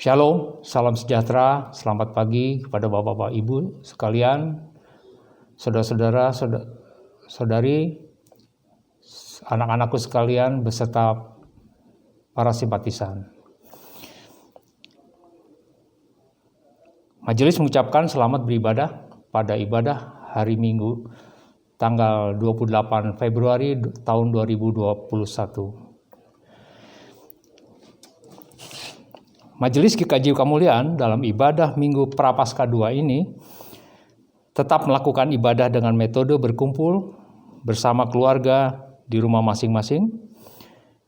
Shalom, salam sejahtera, selamat pagi kepada Bapak-Bapak Ibu sekalian, saudara-saudara, saudari, anak-anakku sekalian beserta para simpatisan. Majelis mengucapkan selamat beribadah pada ibadah hari Minggu tanggal 28 Februari tahun 2021. Majelis GKJ Kemuliaan dalam ibadah Minggu Prapaskah 2 ini tetap melakukan ibadah dengan metode berkumpul bersama keluarga di rumah masing-masing.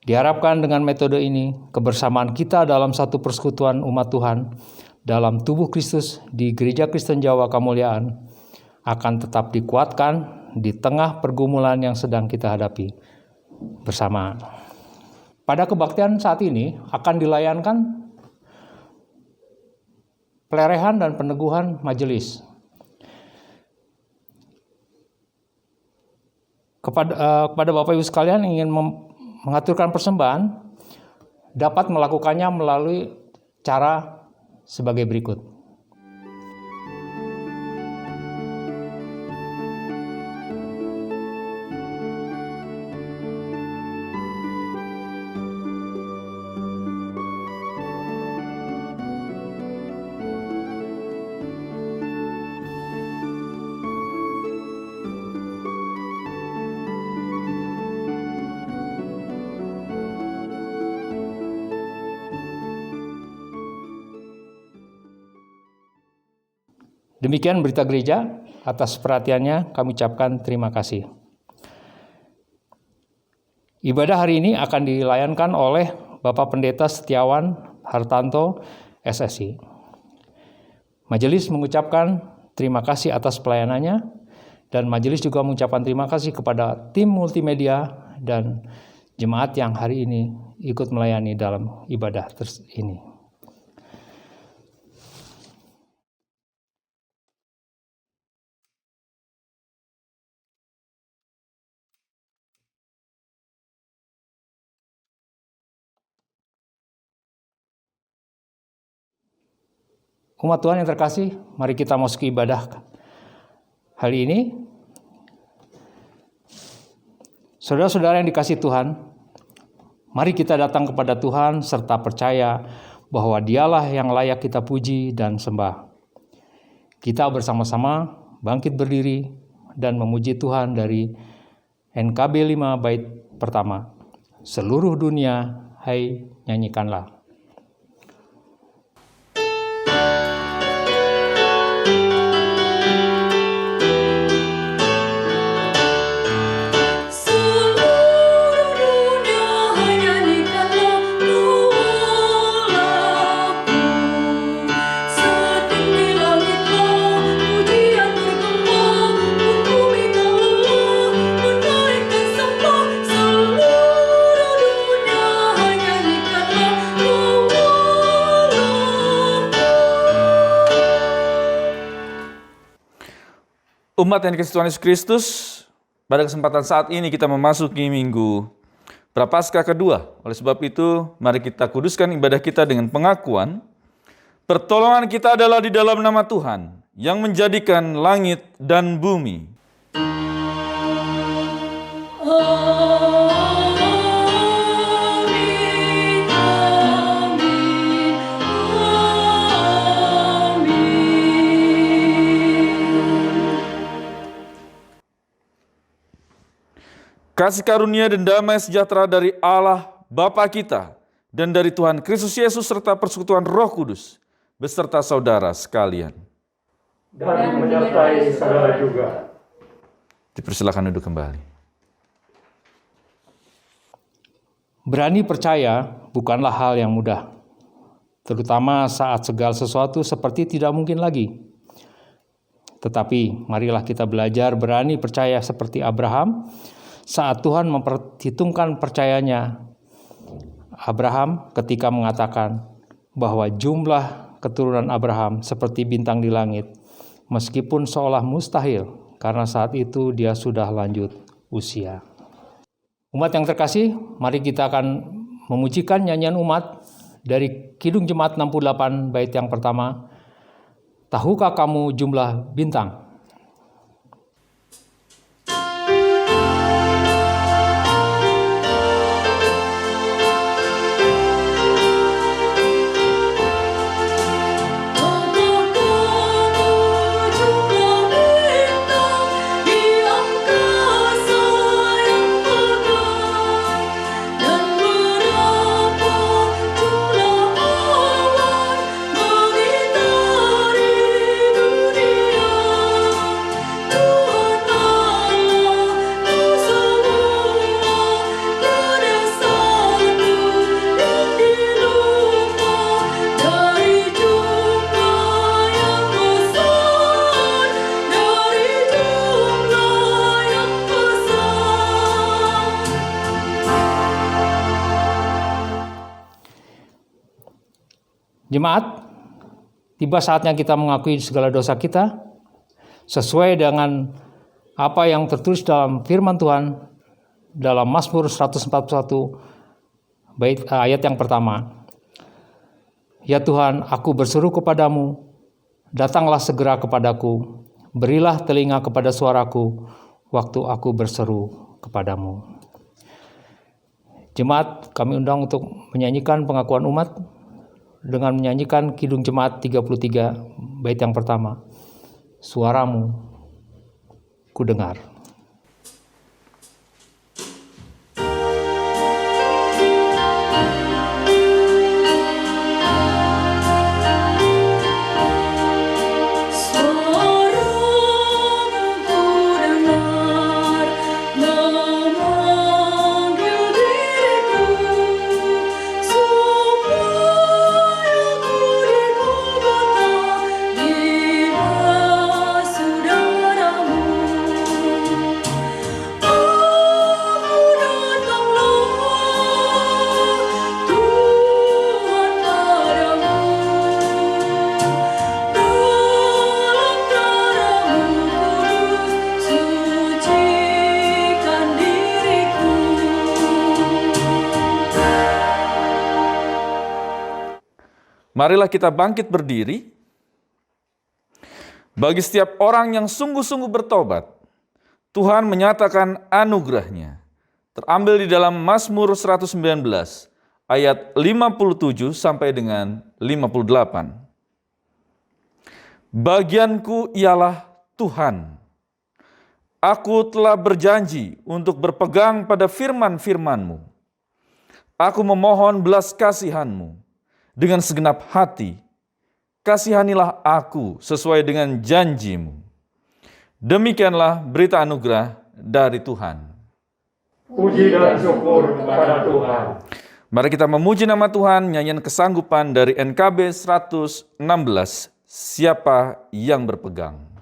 Diharapkan dengan metode ini, kebersamaan kita dalam satu persekutuan umat Tuhan dalam tubuh Kristus di Gereja Kristen Jawa Kemuliaan akan tetap dikuatkan di tengah pergumulan yang sedang kita hadapi bersama. Pada kebaktian saat ini akan dilayankan pelelehan dan peneguhan majelis. Kepada Bapak Ibu sekalian ingin mengaturkan persembahan, dapat melakukannya melalui cara sebagai berikut. Demikian berita gereja, atas perhatiannya kami ucapkan terima kasih. Ibadah hari ini akan dilayankan oleh Bapak Pendeta Setiawan Hartanto, SSI. Majelis mengucapkan terima kasih atas pelayanannya, dan majelis juga mengucapkan terima kasih kepada tim multimedia dan jemaat yang hari ini ikut melayani dalam ibadah ini. Umat Tuhan yang terkasih, mari kita masuk ke ibadah hari ini. Saudara-saudara yang dikasihi Tuhan, mari kita datang kepada Tuhan serta percaya bahwa Dialah yang layak kita puji dan sembah. Kita bersama-sama bangkit berdiri dan memuji Tuhan dari NKB 5 bait pertama. Seluruh dunia, hai nyanyikanlah. Umat yang dikasihi Tuhan Yesus Kristus, pada kesempatan saat ini kita memasuki Minggu Prapaskah kedua. Oleh sebab itu, mari kita kuduskan ibadah kita dengan pengakuan, pertolongan kita adalah di dalam nama Tuhan, yang menjadikan langit dan bumi. Kasih karunia dan damai sejahtera dari Allah Bapa kita dan dari Tuhan Kristus Yesus serta persekutuan Roh Kudus beserta saudara sekalian. Dan menyertai saudara juga. Dipersilakan duduk kembali. Berani percaya bukanlah hal yang mudah, terutama saat segala sesuatu seperti tidak mungkin lagi. Tetapi marilah kita belajar berani percaya seperti Abraham. Saat Tuhan memperhitungkan percayanya Abraham ketika mengatakan bahwa jumlah keturunan Abraham seperti bintang di langit, meskipun seolah mustahil karena saat itu dia sudah lanjut usia. Umat yang terkasih, mari kita akan memujikan nyanyian umat dari Kidung Jemaat 68 bait yang pertama. Tahukah kamu jumlah bintang? Jemaat, tiba saatnya kita mengakui segala dosa kita sesuai dengan apa yang tertulis dalam firman Tuhan dalam Mazmur 141 ayat yang pertama. Ya Tuhan, aku berseru kepadamu, datanglah segera kepadaku, berilah telinga kepada suaraku waktu aku berseru kepadamu. Jemaat, kami undang untuk menyanyikan pengakuan umat dengan menyanyikan Kidung Jemaat 33 bait yang pertama. Suaramu ku dengar. Marilah kita bangkit berdiri. Bagi setiap orang yang sungguh-sungguh bertobat, Tuhan menyatakan anugerah-Nya. Terambil di dalam Mazmur 119 ayat 57 sampai dengan 58. Bagianku ialah Tuhan. Aku telah berjanji untuk berpegang pada firman-firman-Mu. Aku memohon belas kasihan-Mu. Dengan segenap hati, kasihanilah aku sesuai dengan janji-Mu. Demikianlah berita anugerah dari Tuhan. Puji dan syukur kepada Tuhan. Mari kita memuji nama Tuhan, nyanyian kesanggupan dari NKB 116, Siapa yang berpegang.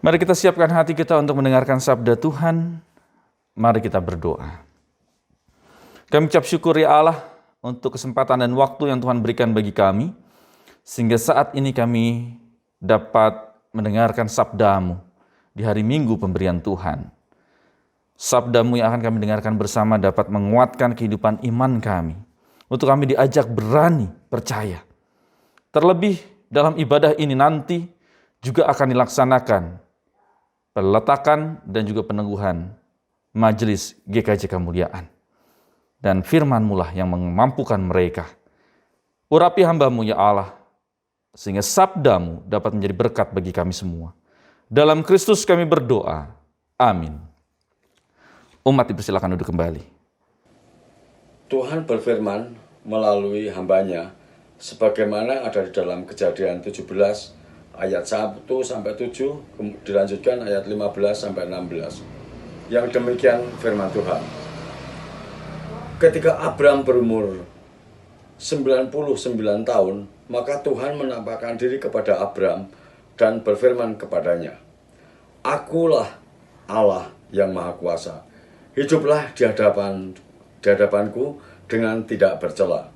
Mari kita siapkan hati kita untuk mendengarkan sabda Tuhan. Mari kita berdoa. Kami ucap syukur ya Allah untuk kesempatan dan waktu yang Tuhan berikan bagi kami, sehingga saat ini kami dapat mendengarkan sabda-Mu di hari Minggu pemberian Tuhan. Sabda-Mu yang akan kami dengarkan bersama dapat menguatkan kehidupan iman kami, untuk kami diajak berani percaya. Terlebih dalam ibadah ini nanti juga akan dilaksanakan peletakan dan juga peneguhan Majelis GKJ Kemuliaan. Dan firman-Mu lah yang memampukan mereka Urapi hamba-Mu ya Allah, sehingga sabda-Mu dapat menjadi berkat bagi kami semua. Dalam Kristus kami berdoa. Amin. Umat dipersilakan duduk kembali. Tuhan berfirman melalui hambanya, sebagaimana ada di dalam Kejadian 17 ayat 1 sampai 7, dilanjutkan ayat 15 sampai 16. Yang demikian firman Tuhan. Ketika Abram berumur 99 tahun, maka Tuhan menampakkan diri kepada Abram dan berfirman kepadanya, "Akulah Allah yang Maha Kuasa. Hiduplah di hadapanku dengan tidak bercela.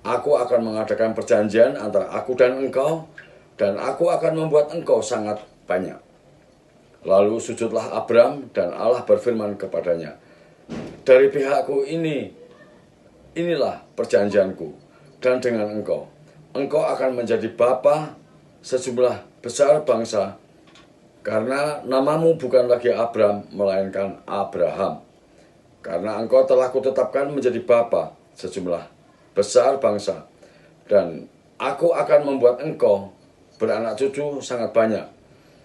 Aku akan mengadakan perjanjian antara aku dan engkau, dan aku akan membuat engkau sangat banyak." Lalu sujudlah Abram, dan Allah berfirman kepadanya, "Dari pihakku inilah perjanjianku, dan dengan engkau akan menjadi bapa sejumlah besar bangsa, karena namamu bukan lagi Abram, melainkan Abraham. Karena engkau telah kutetapkan menjadi bapa sejumlah besar bangsa, dan aku akan membuat engkau beranak cucu sangat banyak.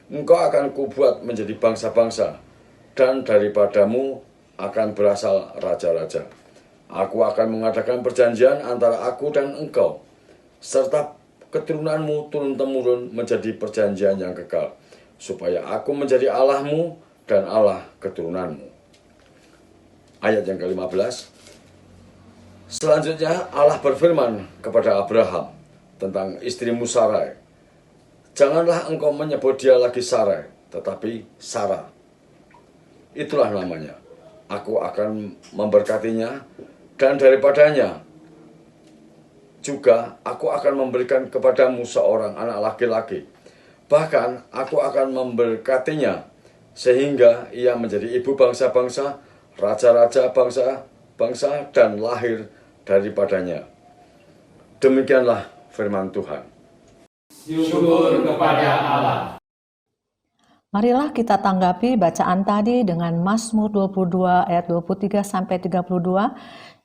Engkau akan kubuat menjadi bangsa-bangsa, dan daripadamu akan berasal raja-raja. Aku akan mengadakan perjanjian antara aku dan engkau, serta keturunanmu turun-temurun menjadi perjanjian yang kekal, supaya aku menjadi Allahmu dan Allah keturunanmu." Ayat yang ke-15. Selanjutnya Allah berfirman kepada Abraham tentang istrimu Sarai, "Janganlah engkau menyebut dia lagi Sarai, tetapi Sarah. Itulah namanya. Aku akan memberkatinya, dan daripadanya juga aku akan memberikan kepadamu seorang anak laki-laki. Bahkan aku akan memberkatinya sehingga ia menjadi ibu bangsa-bangsa, raja-raja bangsa-bangsa, dan lahir daripadanya." Demikianlah firman Tuhan. Syukur kepada Allah. Marilah kita tanggapi bacaan tadi dengan Mazmur 22 ayat 23 sampai 32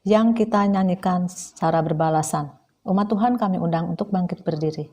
yang kita nyanyikan secara berbalasan. Umat Tuhan kami undang untuk bangkit berdiri.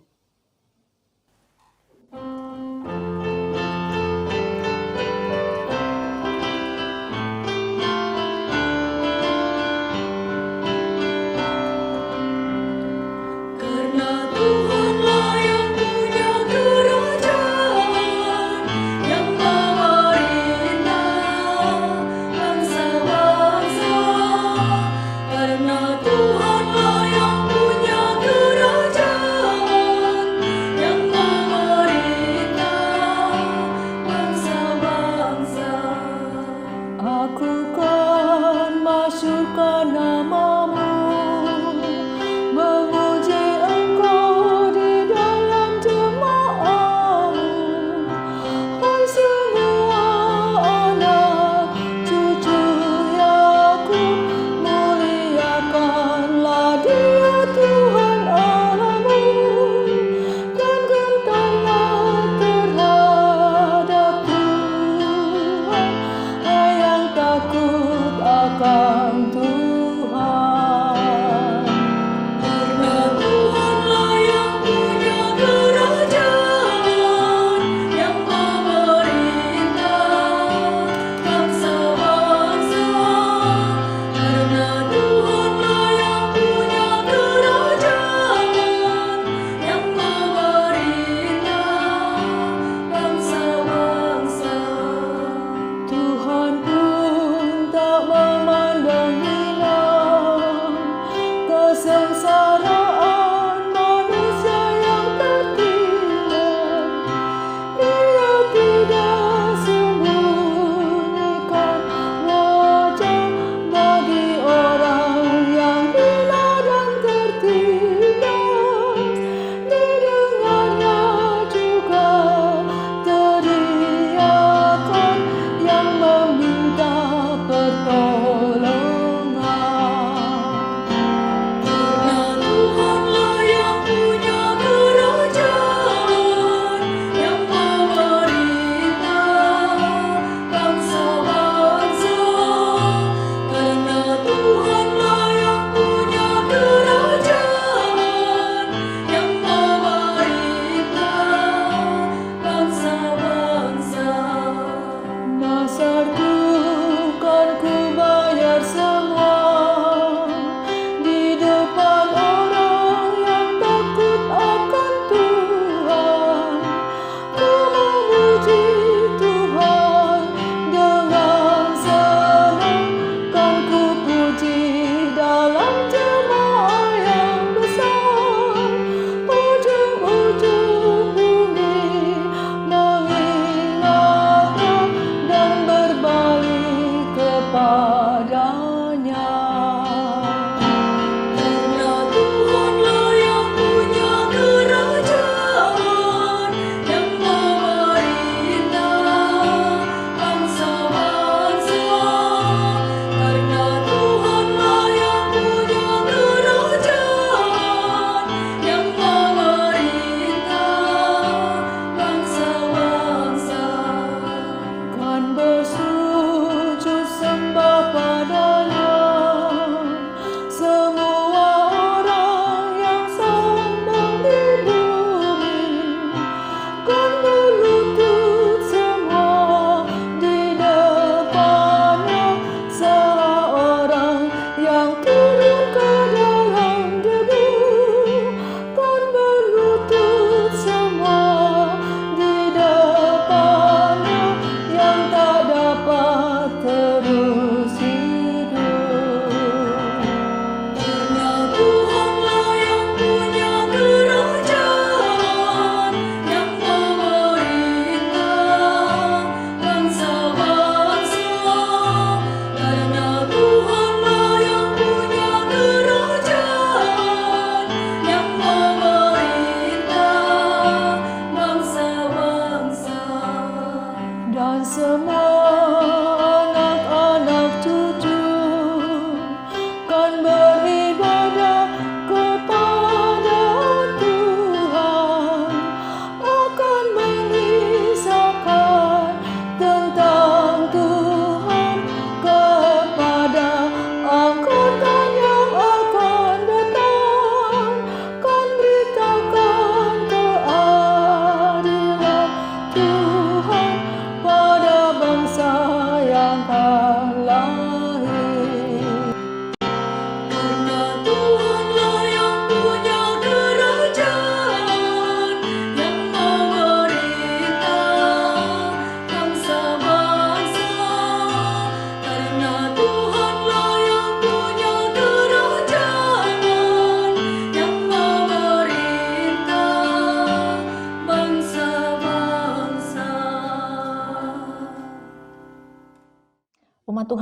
Tuhan pun tak memandang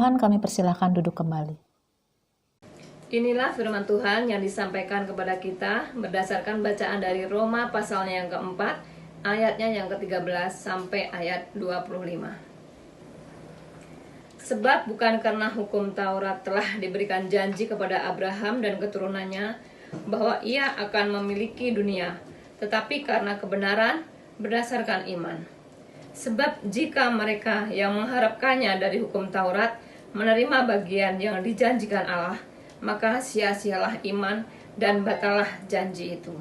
Tuhan, kami persilahkan duduk kembali. Inilah firman Tuhan yang disampaikan kepada kita berdasarkan bacaan dari Roma pasalnya yang keempat, ayatnya yang ke-13 sampai ayat 25. Sebab bukan karena hukum Taurat telah diberikan janji kepada Abraham dan keturunannya bahwa ia akan memiliki dunia, tetapi karena kebenaran berdasarkan iman. Sebab jika mereka yang mengharapkannya dari hukum Taurat menerima bagian yang dijanjikan Allah, maka sia-sialah iman dan batallah janji itu.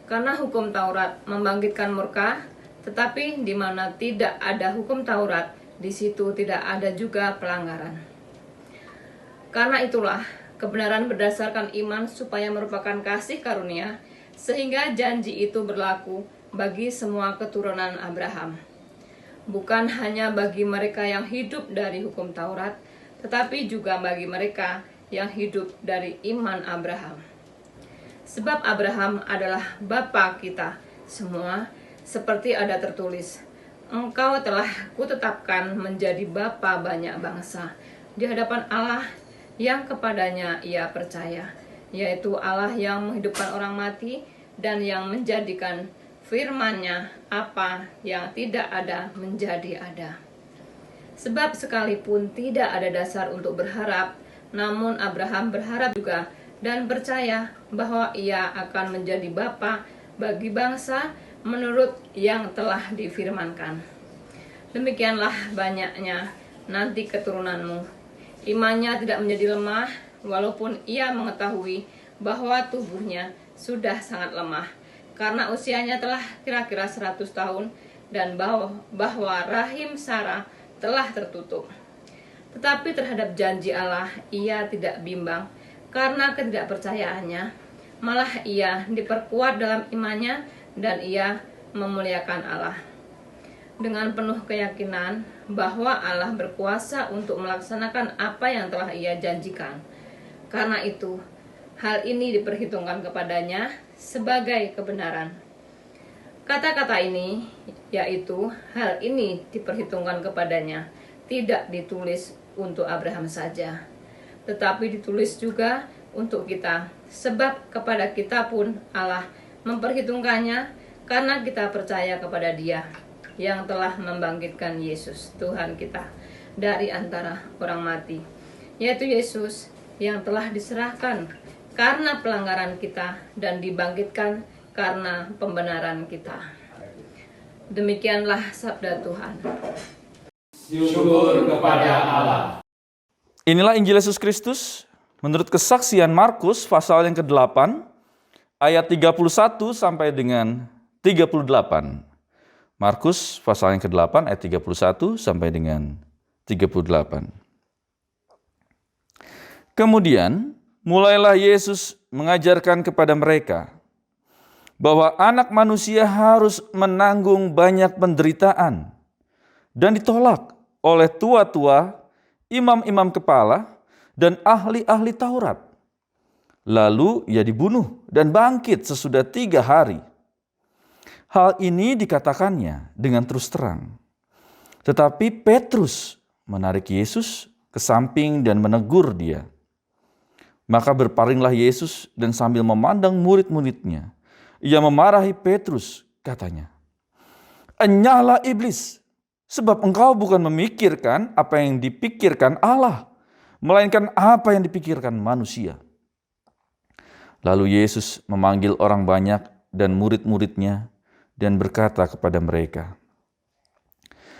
Karena hukum Taurat membangkitkan murka, tetapi di mana tidak ada hukum Taurat, di situ tidak ada juga pelanggaran. Karena itulah, kebenaran berdasarkan iman supaya merupakan kasih karunia, sehingga janji itu berlaku bagi semua keturunan Abraham. Bukan hanya bagi mereka yang hidup dari hukum Taurat, tetapi juga bagi mereka yang hidup dari iman Abraham. Sebab Abraham adalah bapa kita semua, seperti ada tertulis, Engkau telah kutetapkan menjadi bapa banyak bangsa di hadapan Allah yang kepadanya ia percaya, yaitu Allah yang menghidupkan orang mati dan yang menjadikan firman-Nya apa yang tidak ada menjadi ada. Sebab sekalipun tidak ada dasar untuk berharap, namun Abraham berharap juga dan percaya bahwa ia akan menjadi bapa bagi bangsa menurut yang telah difirmankan. Demikianlah banyaknya nanti keturunanmu. Imannya tidak menjadi lemah, walaupun ia mengetahui bahwa tubuhnya sudah sangat lemah, karena usianya telah kira-kira 100 tahun, dan bahwa rahim Sarah telah tertutup. Tetapi terhadap janji Allah ia tidak bimbang, karena ketidakpercayaannya, malah ia diperkuat dalam imannya, dan ia memuliakan Allah. Dengan penuh keyakinan bahwa Allah berkuasa untuk melaksanakan apa yang telah ia janjikan. Karena itu, hal ini diperhitungkan kepadanya sebagai kebenaran. Kata-kata ini, yaitu hal ini diperhitungkan kepadanya, tidak ditulis untuk Abraham saja, tetapi ditulis juga untuk kita, sebab kepada kita pun Allah memperhitungkannya, karena kita percaya kepada Dia yang telah membangkitkan Yesus, Tuhan kita, dari antara orang mati, yaitu Yesus yang telah diserahkan karena pelanggaran kita dan dibangkitkan karena pembenaran kita. Demikianlah sabda Tuhan. Syukur kepada Allah. Inilah Injil Yesus Kristus menurut kesaksian Markus pasal yang ke-8 ayat 31 sampai dengan 38. Markus pasal yang ke-8 ayat 31 sampai dengan 38. Kemudian mulailah Yesus mengajarkan kepada mereka bahwa anak manusia harus menanggung banyak penderitaan dan ditolak oleh tua-tua, imam-imam kepala, dan ahli-ahli Taurat. Lalu ia dibunuh dan bangkit sesudah 3 hari. Hal ini dikatakannya dengan terus terang. Tetapi Petrus menarik Yesus ke samping dan menegur dia. Maka berpalinglah Yesus dan sambil memandang murid-muridnya, ia memarahi Petrus, katanya, "Enyahlah iblis, sebab engkau bukan memikirkan apa yang dipikirkan Allah, melainkan apa yang dipikirkan manusia." Lalu Yesus memanggil orang banyak dan murid-muridnya dan berkata kepada mereka,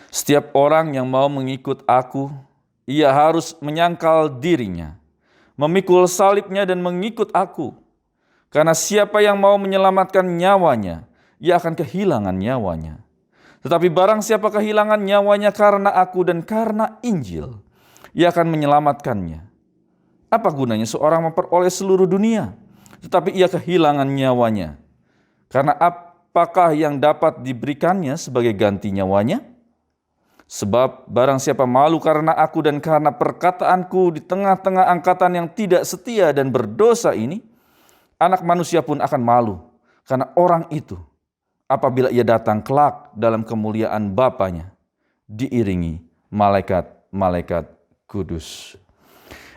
"Setiap orang yang mau mengikut aku, ia harus menyangkal dirinya, memikul salibnya dan mengikut aku. Karena siapa yang mau menyelamatkan nyawanya, ia akan kehilangan nyawanya. Tetapi barang siapa kehilangan nyawanya karena aku dan karena Injil, ia akan menyelamatkannya. Apa gunanya seorang memperoleh seluruh dunia, tetapi ia kehilangan nyawanya? Karena apakah yang dapat diberikannya sebagai ganti nyawanya? Sebab barang siapa malu karena aku dan karena perkataanku di tengah-tengah angkatan yang tidak setia dan berdosa ini, Anak Manusia pun akan malu karena orang itu apabila ia datang kelak dalam kemuliaan Bapanya, diiringi malaikat-malaikat Kudus.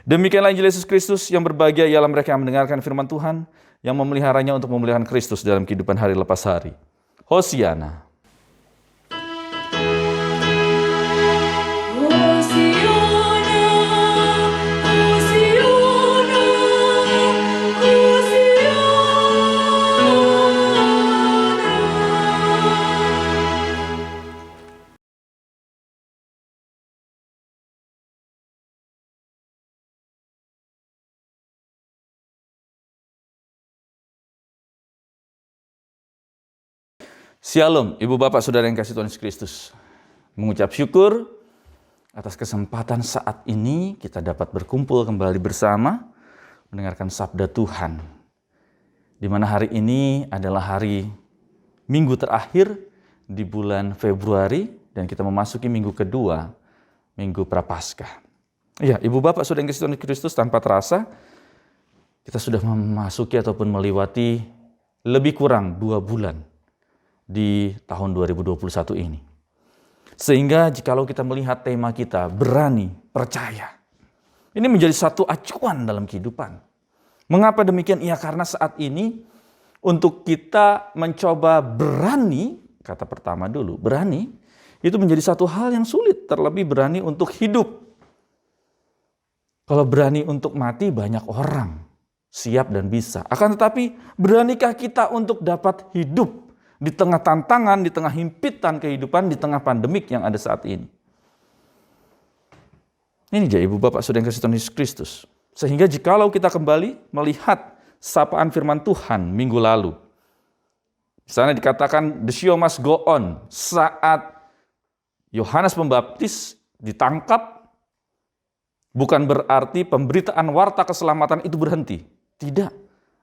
Demikianlah Injil Yesus Kristus. Yang berbahagia ialah mereka yang mendengarkan firman Tuhan, yang memeliharanya untuk memelihara Kristus dalam kehidupan hari lepas hari. Hosiana. Shalom, Ibu Bapak Saudara yang kasih Tuhan Yesus Kristus. Mengucap syukur atas kesempatan saat ini kita dapat berkumpul kembali bersama mendengarkan sabda Tuhan. Di mana hari ini adalah hari minggu terakhir di bulan Februari dan kita memasuki minggu kedua, minggu Prapaskah. Iya, Ibu Bapak Saudara yang kasih Tuhan Yesus Kristus, tanpa terasa kita sudah memasuki ataupun melewati lebih kurang 2 bulan di tahun 2021 ini. Sehingga jikalau kita melihat tema kita, berani percaya, ini menjadi satu acuan dalam kehidupan. Mengapa demikian? Ya karena saat ini untuk kita mencoba berani, kata pertama dulu, berani, itu menjadi satu hal yang sulit, terlebih berani untuk hidup. Kalau berani untuk mati banyak orang siap dan bisa. Akan tetapi beranikah kita untuk dapat hidup di tengah tantangan, di tengah himpitan kehidupan, di tengah pandemik yang ada saat ini? Ini dia Ibu Bapak Saudara yang kasih Tuhan Yesus Kristus. Sehingga jikalau kita kembali melihat sapaan firman Tuhan minggu lalu, di sana dikatakan the show must go on. Saat Yohanes Pembaptis ditangkap, bukan berarti pemberitaan warta keselamatan itu berhenti. Tidak.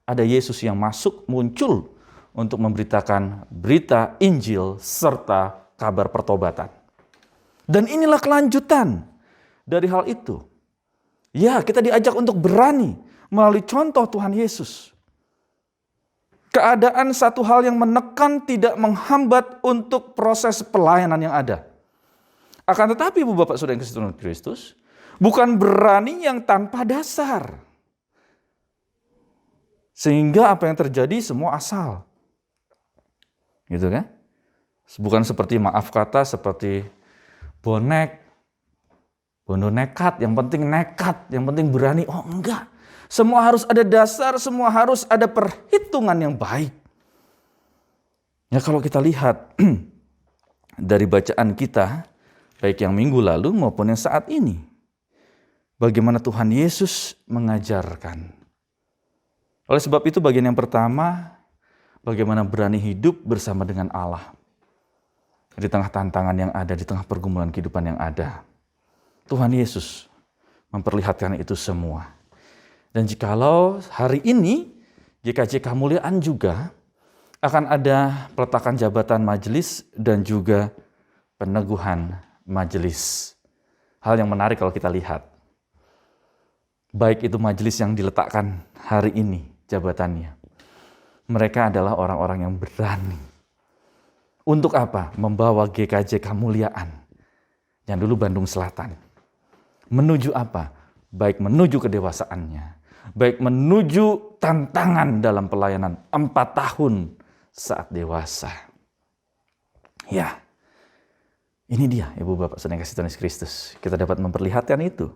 Ada Yesus yang masuk, muncul untuk memberitakan berita Injil serta kabar pertobatan. Dan inilah kelanjutan dari hal itu. Ya, kita diajak untuk berani melalui contoh Tuhan Yesus. Keadaan satu hal yang menekan tidak menghambat untuk proses pelayanan yang ada. Akan tetapi Ibu Bapak Saudara yang kasih Tuhan Kristus, bukan berani yang tanpa dasar. Sehingga apa yang terjadi semua asal. Gitu kan? Bukan seperti maaf kata, seperti bondo nekat, yang penting nekat, yang penting berani. Oh enggak, semua harus ada dasar, semua harus ada perhitungan yang baik. Ya kalau kita lihat dari bacaan kita, baik yang minggu lalu maupun yang saat ini, bagaimana Tuhan Yesus mengajarkan. Oleh sebab itu bagian yang pertama, bagaimana berani hidup bersama dengan Allah. Di tengah tantangan yang ada, di tengah pergumulan kehidupan yang ada. Tuhan Yesus memperlihatkan itu semua. Dan jikalau hari ini, GKJ Kemuliaan juga akan ada peletakan jabatan majelis dan juga peneguhan majelis. Hal yang menarik kalau kita lihat. Baik itu majelis yang diletakkan hari ini, jabatannya. Mereka adalah orang-orang yang berani. Untuk apa? Membawa GKJ Kemuliaan. Yang dulu Bandung Selatan. Menuju apa? Baik menuju kedewasaannya. Baik menuju tantangan dalam pelayanan 4 tahun saat dewasa. Ya, ini dia Ibu Bapak Saudara yang kasih Tuhan Yesus Kristus. Kita dapat memperlihatkan itu.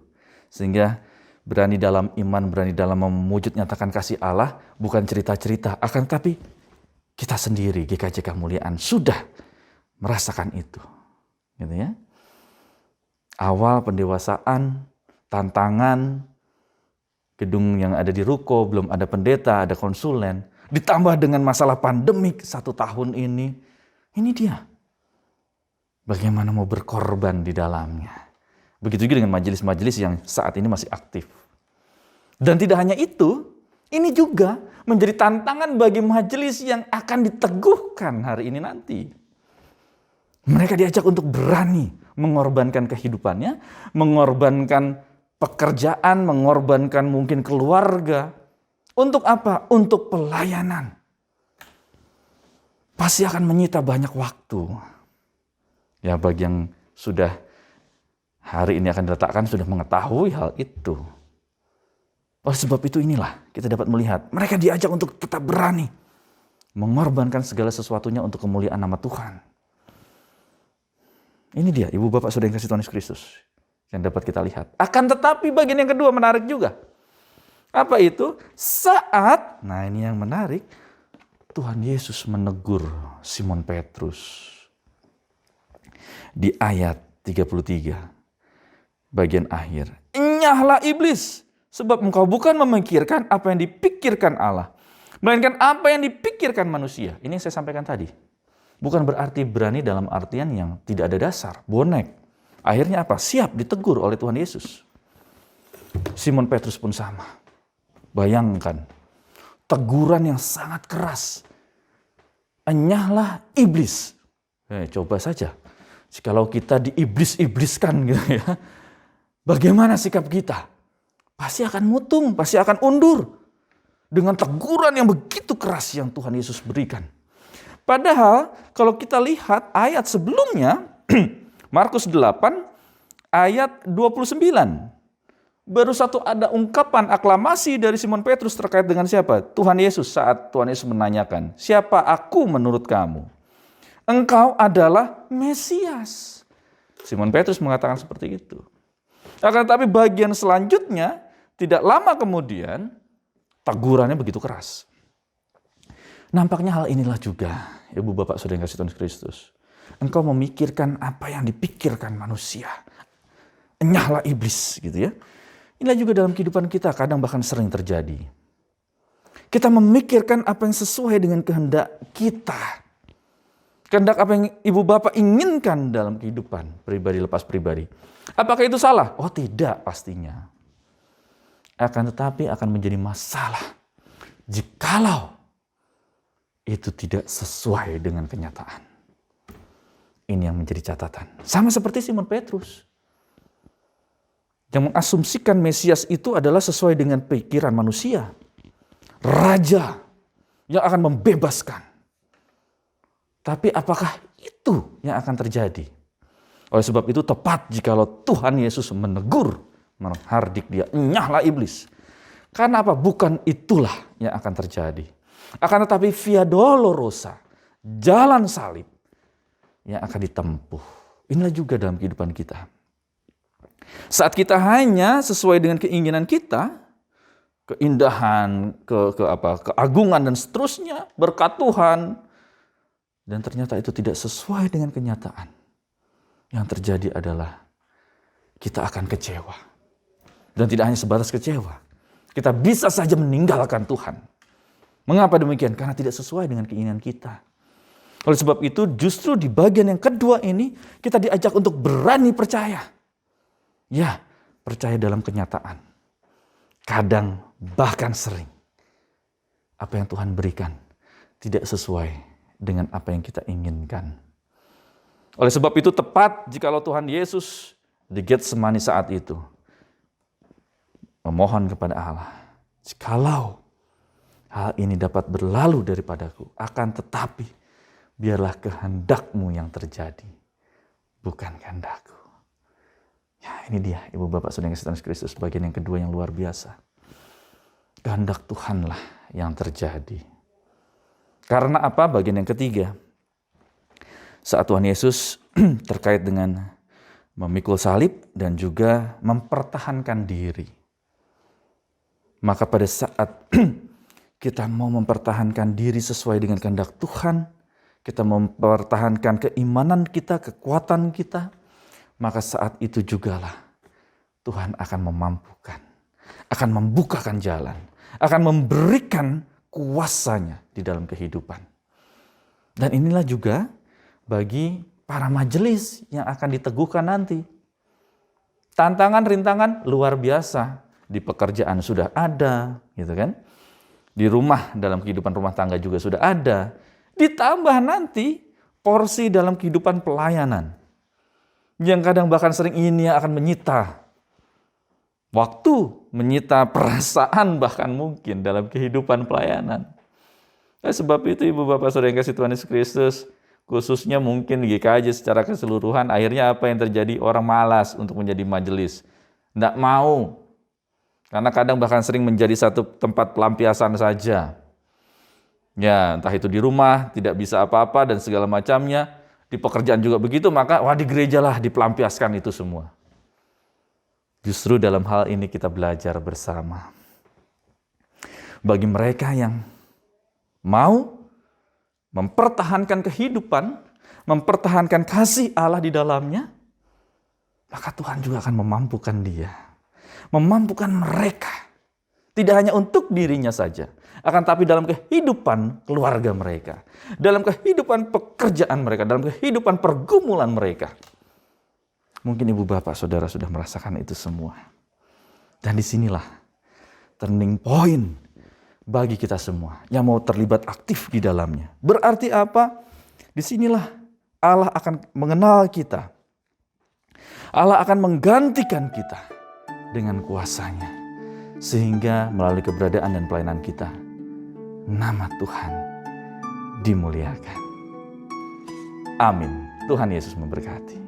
Sehingga berani dalam iman, berani dalam mewujud nyatakan kasih Allah, bukan cerita-cerita, akan tapi kita sendiri GKJ Kemuliaan sudah merasakan itu. Gitu ya. Awal pendewasaan, tantangan, gedung yang ada di ruko, belum ada pendeta, ada konsulen, ditambah dengan masalah pandemik 1 tahun ini dia. Bagaimana mau berkorban di dalamnya. Begitu juga dengan majelis-majelis yang saat ini masih aktif. Dan tidak hanya itu, ini juga menjadi tantangan bagi majelis yang akan diteguhkan hari ini nanti. Mereka diajak untuk berani mengorbankan kehidupannya, mengorbankan pekerjaan, mengorbankan mungkin keluarga. Untuk apa? Untuk pelayanan. Pasti akan menyita banyak waktu. Ya bagi yang sudah hari ini akan diletakkan sudah mengetahui hal itu. Oleh sebab itu inilah kita dapat melihat mereka diajak untuk tetap berani mengorbankan segala sesuatunya untuk kemuliaan nama Tuhan. Ini dia ibu bapak saudara yang kasih Tuhan Yesus Kristus yang dapat kita lihat. Akan tetapi bagian yang kedua menarik juga. Apa itu? Nah ini yang menarik, Tuhan Yesus menegur Simon Petrus. Di ayat 33, bagian akhir. Enyahlah iblis, sebab engkau bukan memikirkan apa yang dipikirkan Allah, melainkan apa yang dipikirkan manusia. Ini yang saya sampaikan tadi. Bukan berarti berani dalam artian yang tidak ada dasar, bonek. Akhirnya apa? Siap ditegur oleh Tuhan Yesus. Simon Petrus pun sama. Bayangkan, teguran yang sangat keras. Enyahlah iblis. Coba saja. Jikalau kita diiblis-ibliskan gitu ya. Bagaimana sikap kita? Pasti akan mutung, pasti akan undur. Dengan teguran yang begitu keras yang Tuhan Yesus berikan. Padahal kalau kita lihat ayat sebelumnya, Markus 8 ayat 29. Baru satu ada ungkapan aklamasi dari Simon Petrus terkait dengan siapa? Tuhan Yesus, saat Tuhan Yesus menanyakan, siapa aku menurut kamu? Engkau adalah Mesias. Simon Petrus mengatakan seperti itu. Akan tetapi bagian selanjutnya, tidak lama kemudian, tegurannya begitu keras. Nampaknya hal inilah juga, ibu bapak saudara yang kasih Tuhan Kristus. Engkau memikirkan apa yang dipikirkan manusia. Enyahlah iblis gitu ya. Inilah juga dalam kehidupan kita kadang bahkan sering terjadi. Kita memikirkan apa yang sesuai dengan kehendak kita. Kehendak apa yang ibu bapak inginkan dalam kehidupan pribadi lepas pribadi. Apakah itu salah? Oh tidak pastinya. Akan tetapi akan menjadi masalah jikalau itu tidak sesuai dengan kenyataan. Ini yang menjadi catatan. Sama seperti Simon Petrus. Yang mengasumsikan Mesias itu adalah sesuai dengan pikiran manusia. Raja yang akan membebaskan. Tapi apakah itu yang akan terjadi? Oleh sebab itu tepat jikalau Tuhan Yesus menegur, menghardik dia, enyahlah iblis. Karena apa? Bukan itulah yang akan terjadi. Akan tetapi via dolorosa, jalan salib yang akan ditempuh. Inilah juga dalam kehidupan kita. Saat kita hanya sesuai dengan keinginan kita, keindahan, keagungan dan seterusnya, berkat Tuhan, dan ternyata itu tidak sesuai dengan kenyataan. Yang terjadi adalah kita akan kecewa. Dan tidak hanya sebatas kecewa. Kita bisa saja meninggalkan Tuhan. Mengapa demikian? Karena tidak sesuai dengan keinginan kita. Oleh sebab itu justru di bagian yang kedua ini kita diajak untuk berani percaya. Ya, percaya dalam kenyataan. Kadang bahkan sering apa yang Tuhan berikan tidak sesuai dengan apa yang kita inginkan. Oleh sebab itu tepat jikalau Tuhan Yesus di Getsemani saat itu memohon kepada Allah, jikalau hal ini dapat berlalu daripadaku, akan tetapi biarlah kehendak-Mu yang terjadi, bukan kehendak-Ku. Ya, ini dia ibu bapak saudara yang kasih Tuhan Kristus, bagian yang kedua yang luar biasa. Kehendak Tuhanlah yang terjadi. Karena apa? Bagian yang ketiga. Saat Tuhan Yesus terkait dengan memikul salib dan juga mempertahankan diri. Maka pada saat kita mau mempertahankan diri sesuai dengan kehendak Tuhan, kita mempertahankan keimanan kita, kekuatan kita, maka saat itu jugalah Tuhan akan memampukan, akan membukakan jalan, akan memberikan kuasanya di dalam kehidupan. Dan inilah juga bagi para majelis yang akan diteguhkan nanti. Tantangan, rintangan luar biasa. Di pekerjaan sudah ada, gitu kan? Di rumah, dalam kehidupan rumah tangga juga sudah ada. Ditambah nanti porsi dalam kehidupan pelayanan. Yang kadang bahkan sering ini akan menyita waktu, menyita perasaan bahkan mungkin dalam kehidupan pelayanan. Sebab itu ibu bapak saudara yang kasih Tuhan Yesus Kristus, khususnya mungkin GKJ secara keseluruhan, akhirnya apa yang terjadi? Orang malas untuk menjadi majelis. Tidak mau. Karena kadang bahkan sering menjadi satu tempat pelampiasan saja. Ya, entah itu di rumah, tidak bisa apa-apa dan segala macamnya. Di pekerjaan juga begitu, maka di gereja lah dipelampiaskan itu semua. Justru dalam hal ini kita belajar bersama. Bagi mereka yang mau mempertahankan kehidupan, mempertahankan kasih Allah di dalamnya, maka Tuhan juga akan memampukan dia. Memampukan mereka. Tidak hanya untuk dirinya saja, akan tapi dalam kehidupan keluarga mereka, dalam kehidupan pekerjaan mereka, dalam kehidupan pergumulan mereka. Mungkin ibu bapak saudara sudah merasakan itu semua. Dan disinilah turning point bagi kita semua yang mau terlibat aktif di dalamnya. Berarti apa? Disinilah Allah akan mengenal kita. Allah akan menggantikan kita dengan kuasanya. Sehingga melalui keberadaan dan pelayanan kita, nama Tuhan dimuliakan. Amin. Tuhan Yesus memberkati.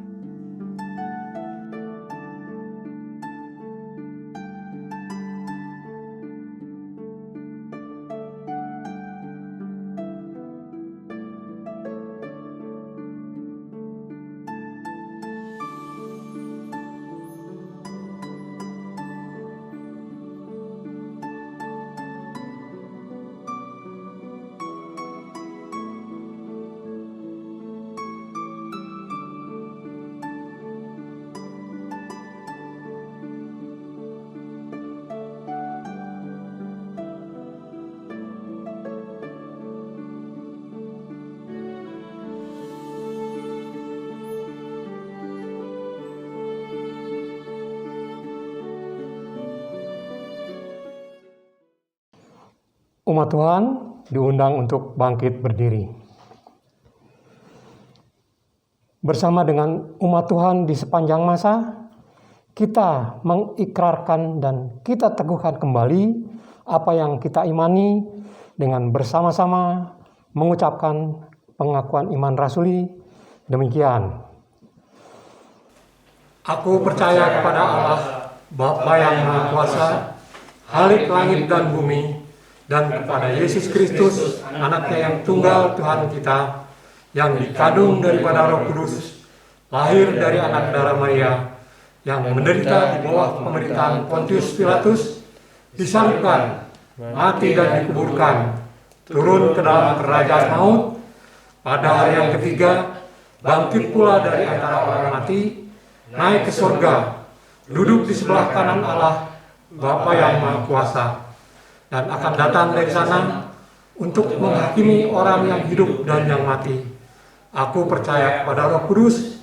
Umat Tuhan diundang untuk bangkit berdiri. Bersama dengan umat Tuhan di sepanjang masa, kita mengikrarkan dan kita teguhkan kembali apa yang kita imani dengan bersama-sama mengucapkan pengakuan iman rasuli. Demikian. Aku percaya kepada Allah, Bapa yang Maha Kuasa, Khalik langit dan bumi, dan kepada Yesus Kristus, anaknya yang tunggal Tuhan kita, yang dikandung daripada Roh Kudus, lahir dari anak darah Maria, yang menderita di bawah pemerintahan Pontius Pilatus, disalibkan, mati dan dikuburkan, turun ke dalam kerajaan maut, pada hari yang ketiga, bangkit pula dari antara orang mati, naik ke surga, duduk di sebelah kanan Allah, Bapa yang Maha Kuasa, dan akan datang dari sana untuk menghakimi orang yang hidup dan yang mati. Aku percaya kepada Roh Kudus,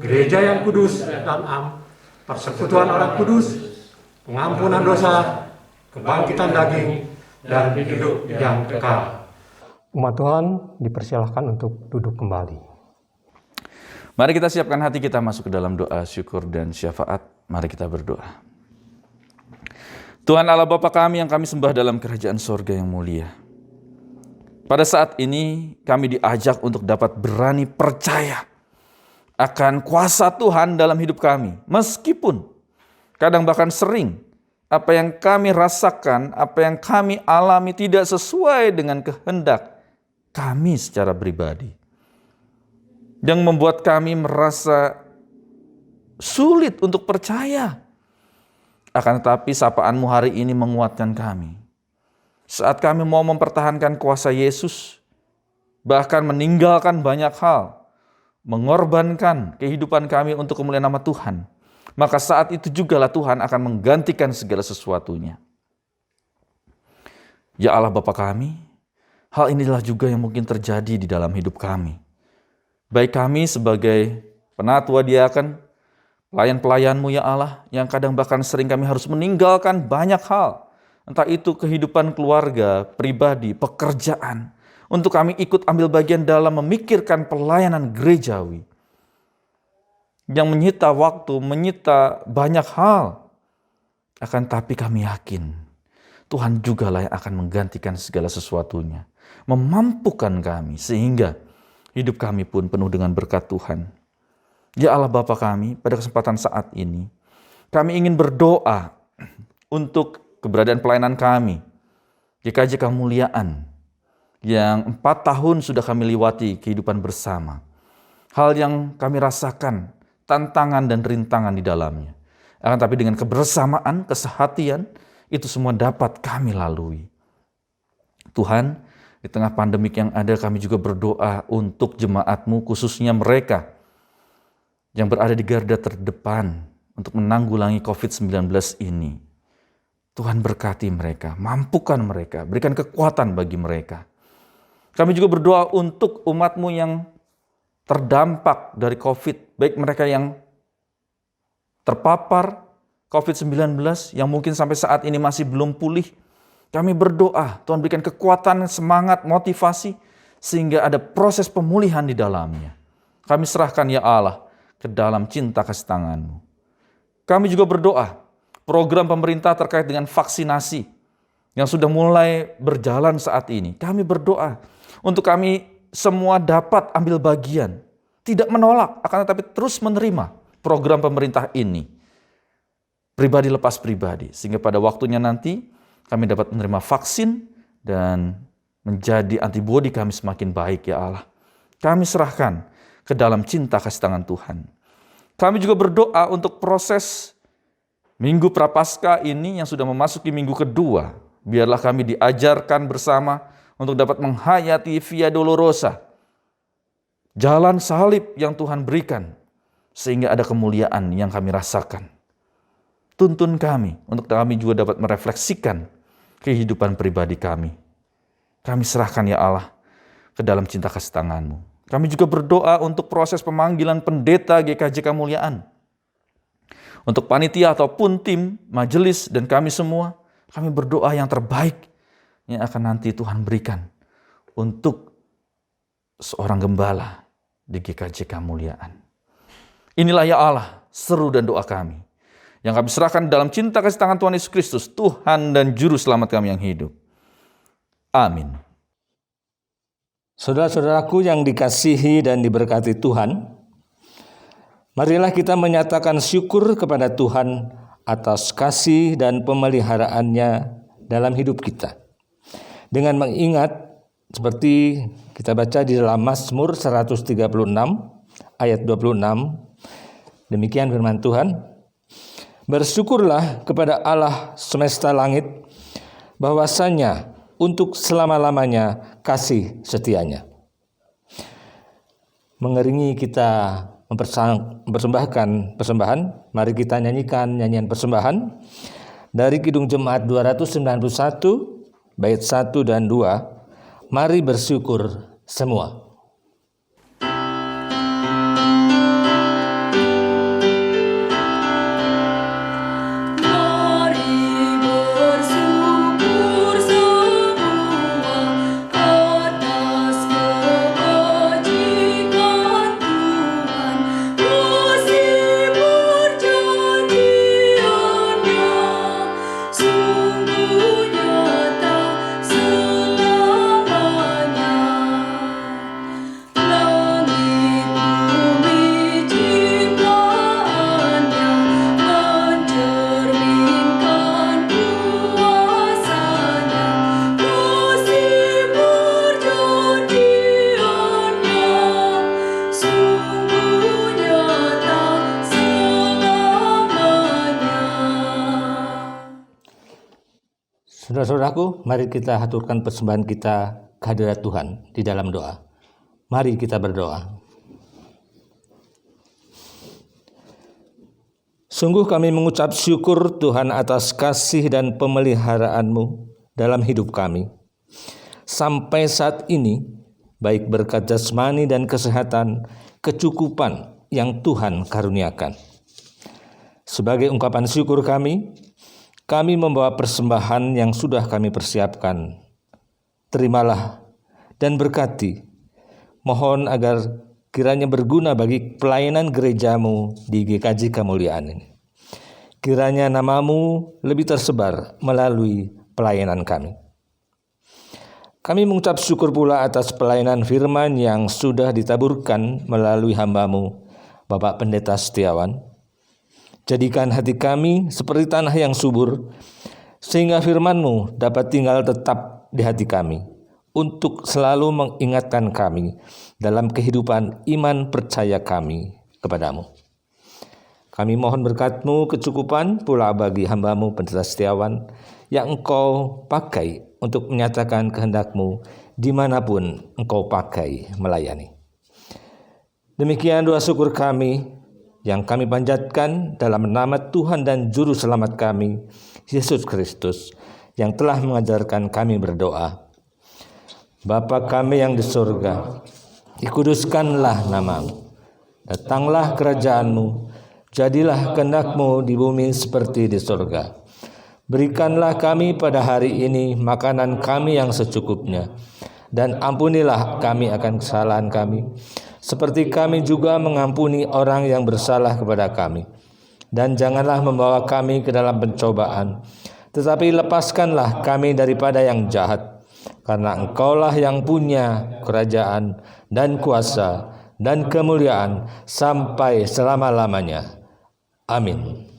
gereja yang kudus dan am, persekutuan orang kudus, pengampunan dosa, kebangkitan daging, dan hidup yang kekal. Umat Tuhan dipersilahkan untuk duduk kembali. Mari kita siapkan hati kita masuk ke dalam doa syukur dan syafaat. Mari kita berdoa. Tuhan Allah Bapa kami yang kami sembah dalam kerajaan sorga yang mulia. Pada saat ini kami diajak untuk dapat berani percaya akan kuasa Tuhan dalam hidup kami. Meskipun kadang bahkan sering apa yang kami rasakan, apa yang kami alami tidak sesuai dengan kehendak kami secara pribadi. Yang membuat kami merasa sulit untuk percaya. Akan tetapi sapaan-Mu hari ini menguatkan kami. Saat kami mau mempertahankan kuasa Yesus, bahkan meninggalkan banyak hal, mengorbankan kehidupan kami untuk kemuliaan nama Tuhan, maka saat itu jugalah Tuhan akan menggantikan segala sesuatunya. Ya Allah Bapa kami, hal inilah juga yang mungkin terjadi di dalam hidup kami. Baik kami sebagai penatua diaken, pelayan-pelayan-Mu ya Allah, yang kadang bahkan sering kami harus meninggalkan banyak hal. Entah itu kehidupan keluarga, pribadi, pekerjaan. Untuk kami ikut ambil bagian dalam memikirkan pelayanan gerejawi. Yang menyita waktu, menyita banyak hal. Akan tapi kami yakin, Tuhan jugalah yang akan menggantikan segala sesuatunya. Memampukan kami sehingga hidup kami pun penuh dengan berkat Tuhan. Ya Allah Bapa kami, pada kesempatan saat ini, kami ingin berdoa untuk keberadaan pelayanan kami, GKJ Kemuliaan, yang 4 tahun sudah kami lewati kehidupan bersama. Hal yang kami rasakan, tantangan dan rintangan di dalamnya. Akan tapi dengan kebersamaan, kesehatian, itu semua dapat kami lalui. Tuhan, di tengah pandemik yang ada, kami juga berdoa untuk jemaat-Mu, khususnya mereka yang berada di garda terdepan untuk menanggulangi COVID-19 ini. Tuhan berkati mereka, mampukan mereka, berikan kekuatan bagi mereka. Kami juga berdoa untuk umat-Mu yang terdampak dari COVID, baik mereka yang terpapar COVID-19 yang mungkin sampai saat ini masih belum pulih. Kami berdoa, Tuhan berikan kekuatan, semangat, motivasi, sehingga ada proses pemulihan di dalamnya. Kami serahkan ya Allah ke dalam cinta kasih tangan-Mu. Kami juga berdoa, program pemerintah terkait dengan vaksinasi yang sudah mulai berjalan saat ini. Kami berdoa untuk kami semua dapat ambil bagian, tidak menolak, akan tetapi terus menerima program pemerintah ini. Pribadi lepas pribadi, sehingga pada waktunya nanti kami dapat menerima vaksin dan menjadi antibodi kami semakin baik ya Allah. Kami serahkan ke dalam cinta kasih tangan Tuhan. Kami juga berdoa untuk proses Minggu Prapaskah ini yang sudah memasuki minggu kedua. Biarlah kami diajarkan bersama untuk dapat menghayati Via Dolorosa, jalan salib yang Tuhan berikan, sehingga ada kemuliaan yang kami rasakan. Tuntun kami untuk kami juga dapat merefleksikan kehidupan pribadi kami. Kami serahkan ya Allah ke dalam cinta kasih tangan-Mu. Kami juga berdoa untuk proses pemanggilan pendeta GKJ Kemuliaan. Untuk panitia ataupun tim, majelis, dan kami semua, kami berdoa yang terbaik yang akan nanti Tuhan berikan untuk seorang gembala di GKJ Kemuliaan. Inilah ya Allah, seru dan doa kami yang kami serahkan dalam cinta kasih tangan Tuhan Yesus Kristus, Tuhan dan Juru Selamat kami yang hidup. Amin. Saudara-saudaraku yang dikasihi dan diberkati Tuhan, marilah kita menyatakan syukur kepada Tuhan atas kasih dan pemeliharaannya dalam hidup kita. Dengan mengingat seperti kita baca di dalam Mazmur 136 ayat 26, demikian firman Tuhan, bersyukurlah kepada Allah semesta langit, bahwasanya untuk selama-lamanya kasih setianya. Mengiringi kita mempersembahkan persembahan, mari kita nyanyikan nyanyian persembahan dari Kidung Jemaat 291 bait 1 dan 2. Mari bersyukur semua. Saudara-saudaraku, mari kita haturkan persembahan kita ke hadirat Tuhan di dalam doa. Mari kita berdoa. Sungguh kami mengucap syukur Tuhan atas kasih dan pemeliharaanmu dalam hidup kami. Sampai saat ini, baik berkat jasmani dan kesehatan, kecukupan yang Tuhan karuniakan. Sebagai ungkapan syukur kami membawa persembahan yang sudah kami persiapkan. Terimalah dan berkati. Mohon agar kiranya berguna bagi pelayanan gerejamu di GKJ Kemuliaan ini. Kiranya namamu lebih tersebar melalui pelayanan kami. Kami mengucap syukur pula atas pelayanan firman yang sudah ditaburkan melalui hamba-Mu, Bapak Pendeta Setiawan. Jadikan hati kami seperti tanah yang subur, sehingga firman-Mu dapat tinggal tetap di hati kami, untuk selalu mengingatkan kami dalam kehidupan iman percaya kami kepadamu. Kami mohon berkat-Mu kecukupan pula bagi hamba-Mu Pendeta Setiawan, yang Engkau pakai untuk menyatakan kehendak-Mu dimanapun Engkau pakai melayani. Demikian doa syukur kami yang kami panjatkan dalam nama Tuhan dan Juru Selamat kami, Yesus Kristus, yang telah mengajarkan kami berdoa. Bapa kami yang di surga, dikuduskanlah nama-Mu, datanglah kerajaan-Mu, jadilah kehendak-Mu di bumi seperti di surga. Berikanlah kami pada hari ini makanan kami yang secukupnya, dan ampunilah kami akan kesalahan kami, seperti kami juga mengampuni orang yang bersalah kepada kami. Dan janganlah membawa kami ke dalam pencobaan, tetapi lepaskanlah kami daripada yang jahat, karena Engkaulah yang punya kerajaan dan kuasa dan kemuliaan sampai selama-lamanya. Amin.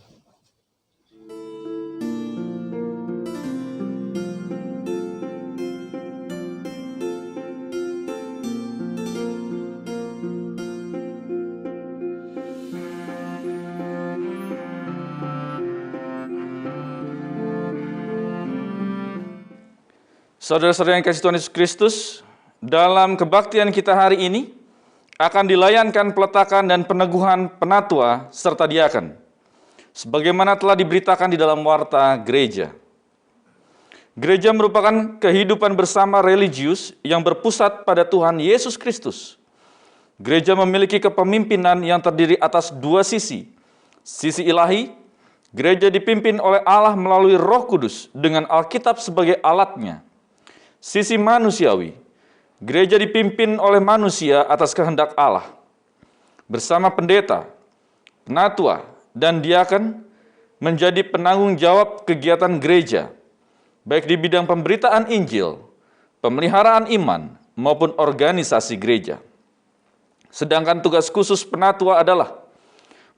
Saudara-saudara yang kasih Tuhan Yesus Kristus, dalam kebaktian kita hari ini akan dilayankan peletakan dan peneguhan penatua serta diaken, sebagaimana telah diberitakan di dalam warta gereja. Gereja merupakan kehidupan bersama religius yang berpusat pada Tuhan Yesus Kristus. Gereja memiliki kepemimpinan yang terdiri atas dua sisi. Sisi ilahi, gereja dipimpin oleh Allah melalui Roh Kudus dengan Alkitab sebagai alatnya. Sisi manusiawi, gereja dipimpin oleh manusia atas kehendak Allah. Bersama pendeta, penatua, dan diaken menjadi penanggung jawab kegiatan gereja, baik di bidang pemberitaan Injil, pemeliharaan iman, maupun organisasi gereja. Sedangkan tugas khusus penatua adalah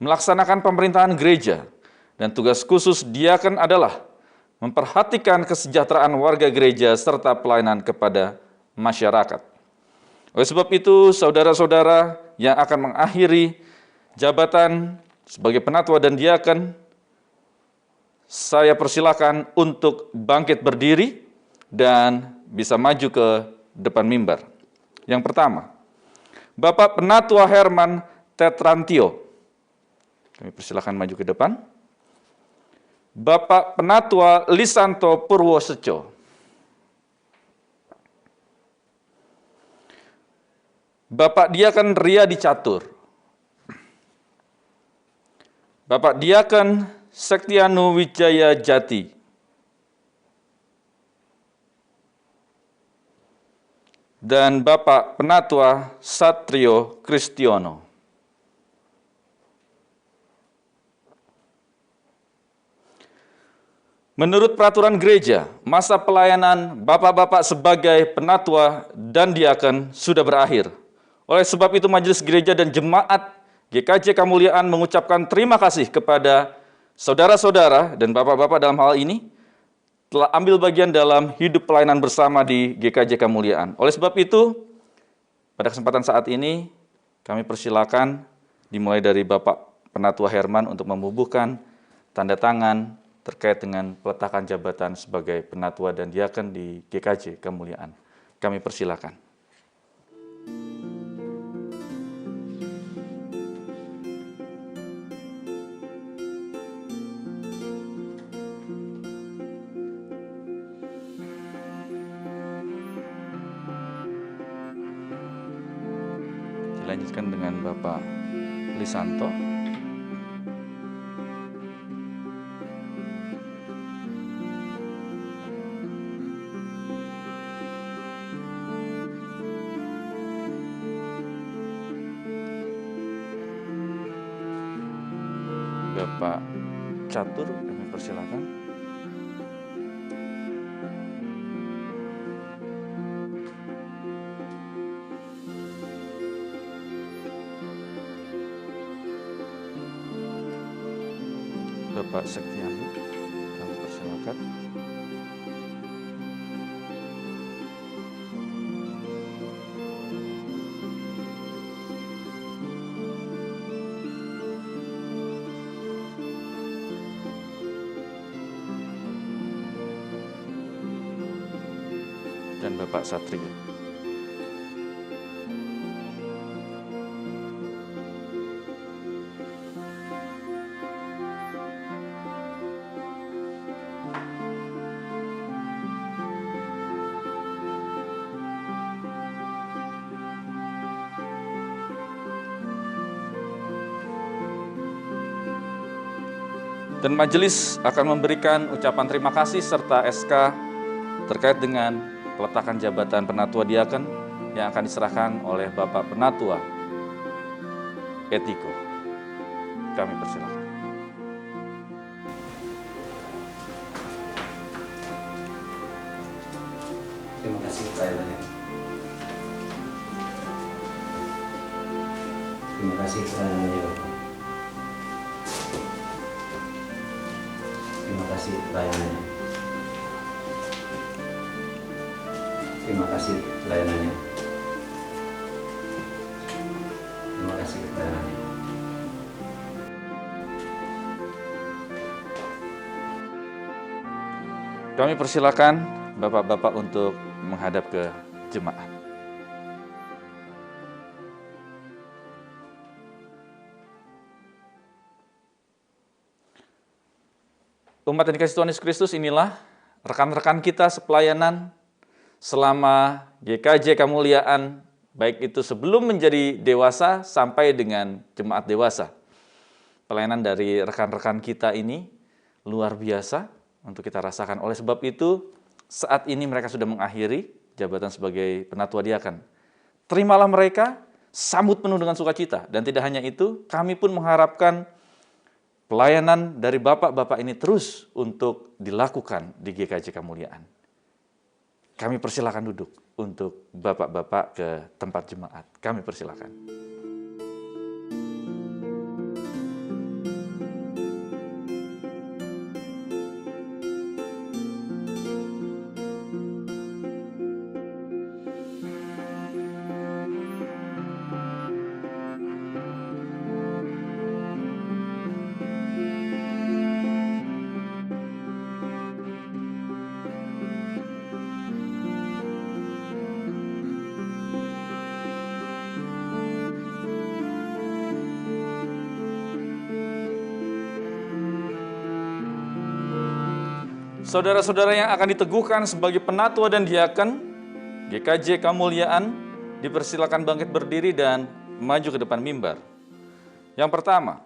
melaksanakan pemerintahan gereja, dan tugas khusus diaken adalah memperhatikan kesejahteraan warga gereja serta pelayanan kepada masyarakat. Oleh sebab itu, saudara-saudara yang akan mengakhiri jabatan sebagai penatua dan diaken, saya persilakan untuk bangkit berdiri dan bisa maju ke depan mimbar. Yang pertama, Bapak Penatua Herman Tetrantio. Kami persilakan maju ke depan. Bapak Penatua Lisanto Purwoseco. Bapak Diaken Riyadi Catur. Bapak Diaken Sektianu Wijaya Jati. Dan Bapak Penatua Satrio Kristiono. Menurut peraturan gereja, masa pelayanan bapak-bapak sebagai penatua dan diaken sudah berakhir. Oleh sebab itu, Majelis Gereja dan Jemaat GKJ Kemuliaan mengucapkan terima kasih kepada saudara-saudara dan bapak-bapak dalam hal ini telah ambil bagian dalam hidup pelayanan bersama di GKJ Kemuliaan. Oleh sebab itu, pada kesempatan saat ini, kami persilakan dimulai dari Bapak Penatua Herman untuk membubuhkan tanda tangan terkait dengan peletakan jabatan sebagai penatua dan diaken di GKJ Kemuliaan. Kami persilakan. Dilanjutkan dengan Bapak Lisanto. Bapak Catur, kami persilakan. Bapak Sektianu, kami persilakan. Dan Bapak Satrio. Dan majelis akan memberikan ucapan terima kasih serta SK terkait dengan peletakan jabatan Penatua Diaken yang akan diserahkan oleh Bapak Penatua Etiko. Kami persilakan. Terima kasih pelayanannya. Terima kasih pelayanannya, Bapak. Terima kasih pelayanannya. Terima kasih pelayanannya. Terima kasih pelayanannya. Kami persilakan Bapak-bapak untuk menghadap ke jemaat. Umat yang dikasihi Tuhan Yesus Kristus, inilah rekan-rekan kita sepelayanan selama GKJ Kemuliaan, baik itu sebelum menjadi dewasa sampai dengan jemaat dewasa. Pelayanan dari rekan-rekan kita ini luar biasa untuk kita rasakan. Oleh sebab itu, saat ini mereka sudah mengakhiri jabatan sebagai Penatua Diaken. Terimalah mereka, sambut penuh dengan sukacita. Dan tidak hanya itu, kami pun mengharapkan pelayanan dari bapak-bapak ini terus untuk dilakukan di GKJ Kemuliaan. Kami persilakan duduk untuk bapak-bapak ke tempat jemaat. Kami persilakan. Saudara-saudara yang akan diteguhkan sebagai penatua dan diaken GKJ Kemuliaan, dipersilakan bangkit berdiri dan maju ke depan mimbar. Yang pertama,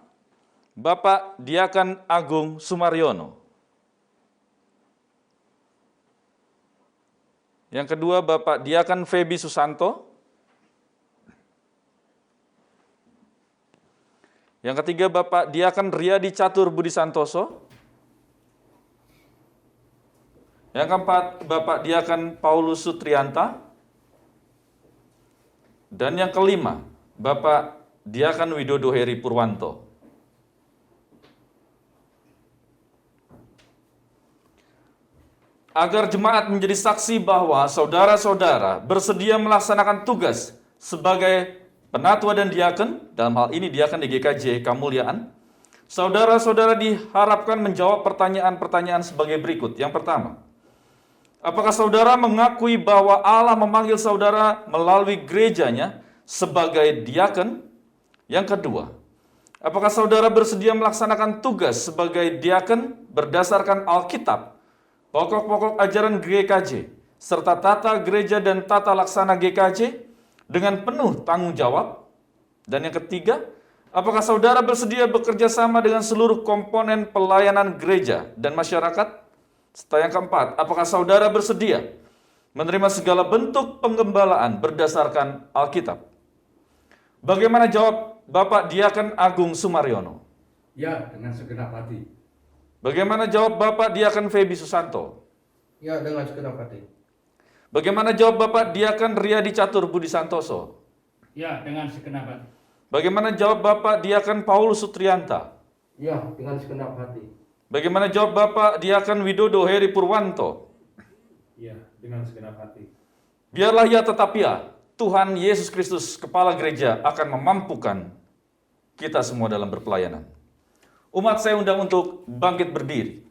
Bapak Diaken Agung Sumaryono. Yang kedua, Bapak Diaken Febi Susanto. Yang ketiga, Bapak Diaken Riyadi Catur Budi Santoso. Yang keempat, Bapak Diaken Paulus Sutrianta. Dan yang kelima, Bapak Diaken Widodo Heri Purwanto. Agar jemaat menjadi saksi bahwa saudara-saudara bersedia melaksanakan tugas sebagai penatua dan diaken, dalam hal ini diaken di GKJ Kemuliaan, saudara-saudara diharapkan menjawab pertanyaan-pertanyaan sebagai berikut. Yang pertama, apakah saudara mengakui bahwa Allah memanggil saudara melalui gerejanya sebagai diaken? Yang kedua, apakah saudara bersedia melaksanakan tugas sebagai diaken berdasarkan Alkitab, pokok-pokok ajaran GKJ, serta tata gereja dan tata laksana GKJ dengan penuh tanggung jawab? Dan yang ketiga, apakah saudara bersedia bekerja sama dengan seluruh komponen pelayanan gereja dan masyarakat? Serta yang keempat, apakah saudara bersedia menerima segala bentuk penggembalaan berdasarkan Alkitab? Bagaimana jawab Bapak Diaken Agung Sumaryono? Ya, dengan segenap hati. Bagaimana jawab Bapak Diaken Febi Susanto? Ya, dengan segenap hati. Bagaimana jawab Bapak Diaken Riyadi Catur Budi Santoso? Ya, dengan segenap hati. Bagaimana jawab Bapak Diaken Paulus Sutrianta? Ya, dengan segenap hati. Bagaimana jawab Bapak Diaken Widodo Heri Purwanto? Ya, dengan segenap hati. Biarlah ya tetap ya, Tuhan Yesus Kristus, Kepala Gereja, akan memampukan kita semua dalam berpelayanan. Umat saya undang untuk bangkit berdiri.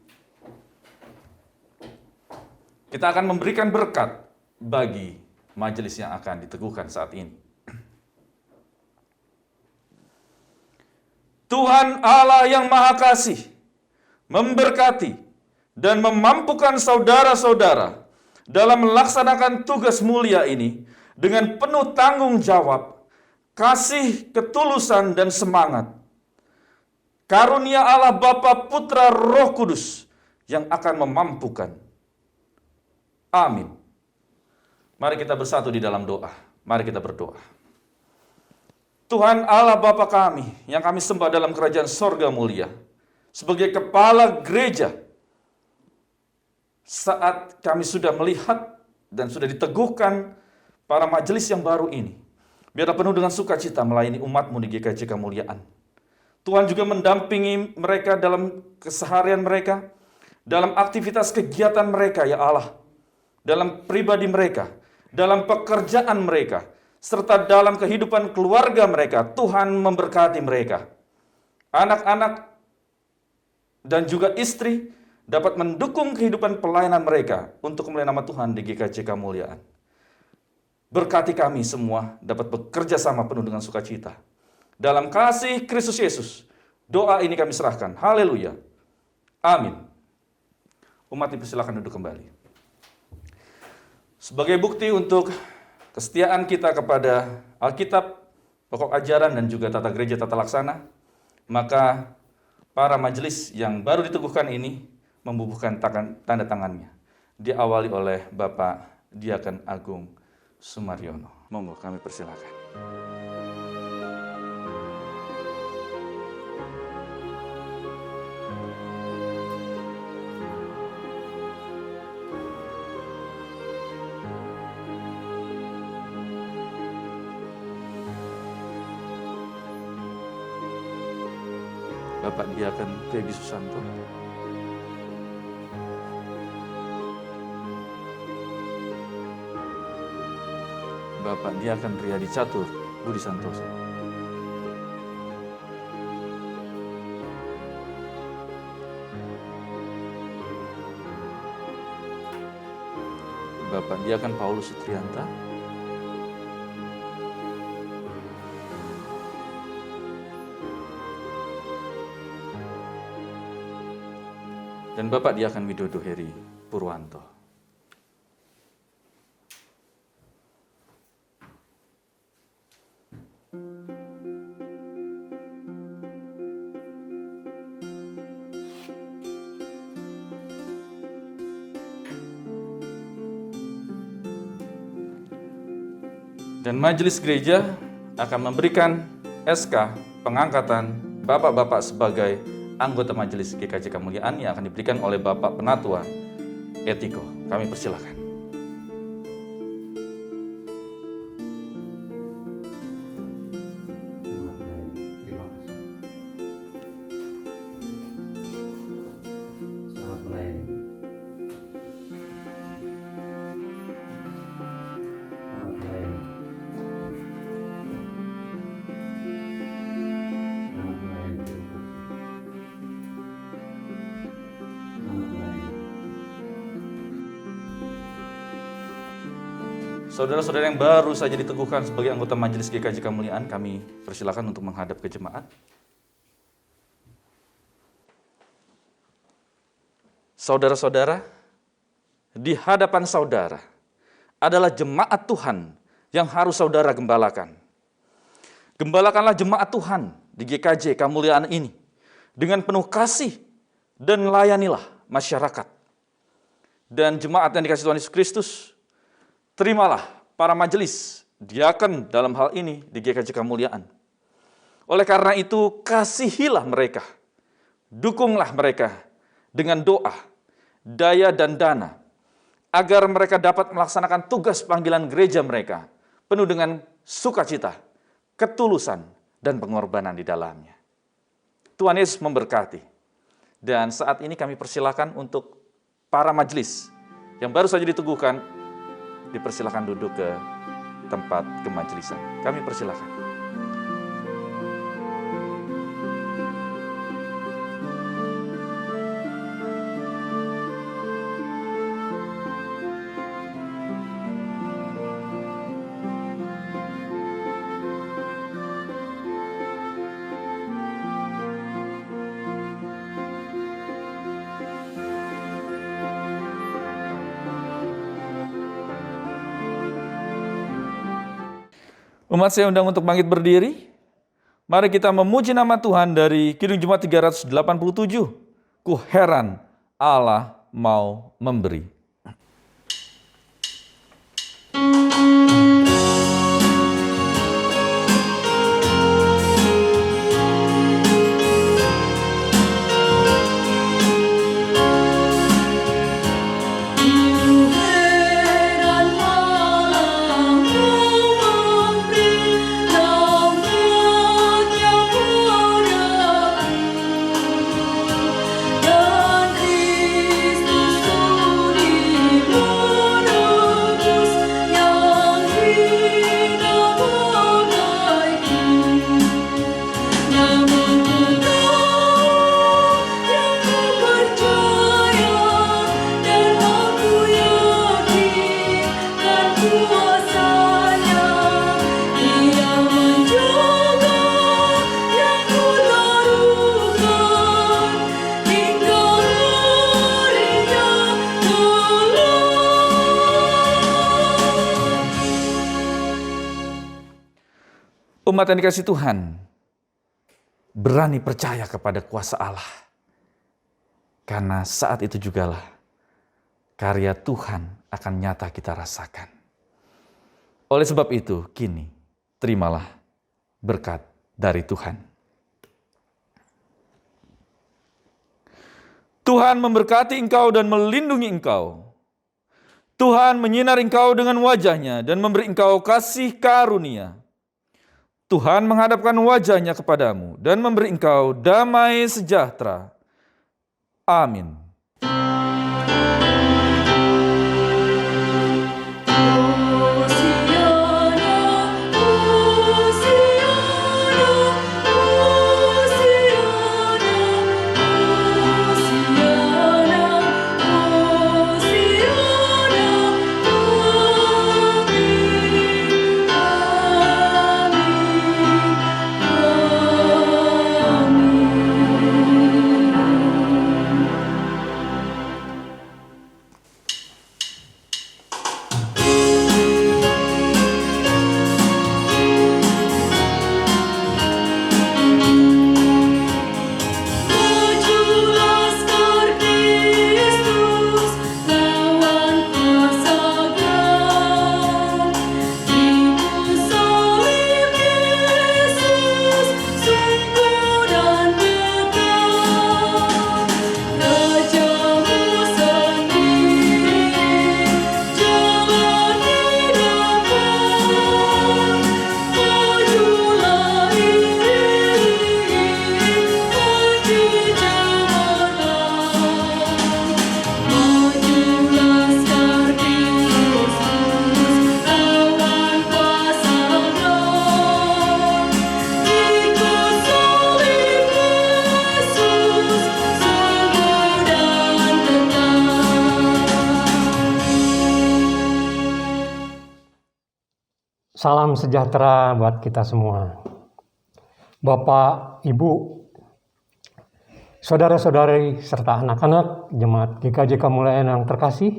Kita akan memberikan berkat bagi majelis yang akan diteguhkan saat ini. Tuhan Allah yang Maha Kasih memberkati dan memampukan saudara-saudara dalam melaksanakan tugas mulia ini dengan penuh tanggung jawab, kasih, ketulusan, dan semangat. Karunia Allah Bapa, Putra, Roh Kudus yang akan memampukan. Amin. Mari kita bersatu di dalam doa. Mari kita berdoa. Tuhan Allah Bapa kami, yang kami sembah dalam kerajaan sorga mulia, sebagai kepala gereja, saat kami sudah melihat dan sudah diteguhkan para majelis yang baru ini, biarlah penuh dengan sukacita melayani umat-Mu di GKJ Kemuliaan. Tuhan juga mendampingi mereka dalam keseharian mereka, dalam aktivitas kegiatan mereka, ya Allah, dalam pribadi mereka, dalam pekerjaan mereka, serta dalam kehidupan keluarga mereka. Tuhan memberkati mereka. Anak-anak dan juga istri dapat mendukung kehidupan pelayanan mereka untuk kemuliaan nama Tuhan di GKJ Kemuliaan. Berkati kami semua dapat bekerja sama penuh dengan sukacita. Dalam kasih Kristus Yesus, doa ini kami serahkan. Haleluya. Amin. Umat dipersilakan duduk kembali. Sebagai bukti untuk kesetiaan kita kepada Alkitab, pokok ajaran, dan juga tata gereja tata laksana, maka para majelis yang baru diteguhkan ini membubuhkan tanda tangannya. Diawali oleh Bapak Diaken Agung Sumaryono. Monggo kami persilakan. Bapak Diaken Peggy Susanto. Bapak Diaken Riyadi Catur Budi Santoso. Bapak Diaken Paulus Sutrianta. Dan Bapak Diaken Widodo Heri Purwanto. Dan majelis gereja akan memberikan SK pengangkatan bapak-bapak sebagai anggota majelis GKJ Kemuliaan yang akan diberikan oleh Bapak Penatua Etiko. Kami persilakan. Terima kasih. Selamat melayani. Selamat melayani. Selamat melayani. Selamat melayani. Saudara-saudara yang baru saja diteguhkan sebagai anggota majelis GKJ Kemuliaan, kami persilakan untuk menghadap ke jemaat. Saudara-saudara, di hadapan saudara adalah jemaat Tuhan yang harus saudara gembalakan. Gembalakanlah jemaat Tuhan di GKJ Kemuliaan ini dengan penuh kasih dan layanilah masyarakat. Dan jemaat yang dikasihi Tuhan Yesus Kristus, terimalah para majelis diaken dalam hal ini di GKJ Kemuliaan. Oleh karena itu, kasihilah mereka, dukunglah mereka dengan doa, daya, dan dana, agar mereka dapat melaksanakan tugas panggilan gereja mereka penuh dengan sukacita, ketulusan, dan pengorbanan di dalamnya. Tuhan Yesus memberkati. Dan saat ini kami persilakan untuk para majelis yang baru saja diteguhkan, dipersilakan duduk ke tempat kemajelisan. Kami persilakan. Umat saya undang untuk bangkit berdiri. Mari kita memuji nama Tuhan dari Kidung Jemaat 387. Ku heran Allah mau memberi. Umat yang dikasihi Tuhan, berani percaya kepada kuasa Allah. Karena saat itu jugalah karya Tuhan akan nyata kita rasakan. Oleh sebab itu, kini terimalah berkat dari Tuhan. Tuhan memberkati engkau dan melindungi engkau. Tuhan menyinari engkau dengan wajah-Nya dan memberi engkau kasih karunia. Tuhan menghadapkan wajah-Nya kepadamu dan memberi engkau damai sejahtera. Amin. Salam sejahtera buat kita semua. Bapak, Ibu, saudara-saudari, serta anak-anak Jemaat GKJ Kemuliaan yang terkasih,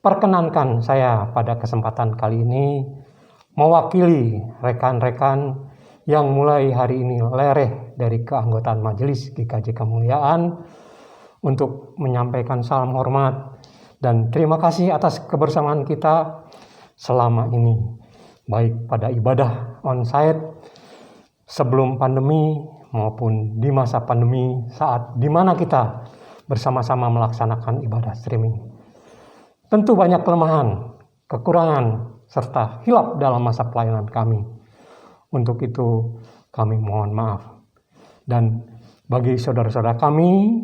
perkenankan saya pada kesempatan kali ini mewakili rekan-rekan yang mulai hari ini lereh dari keanggotaan Majelis GKJ Kemuliaan untuk menyampaikan salam hormat dan terima kasih atas kebersamaan kita selama ini, baik pada ibadah onsite sebelum pandemi maupun di masa pandemi saat di mana kita bersama-sama melaksanakan ibadah streaming. Tentu banyak kelemahan, kekurangan, serta hilap dalam masa pelayanan kami. Untuk itu kami mohon maaf. Dan Bagi saudara-saudara kami,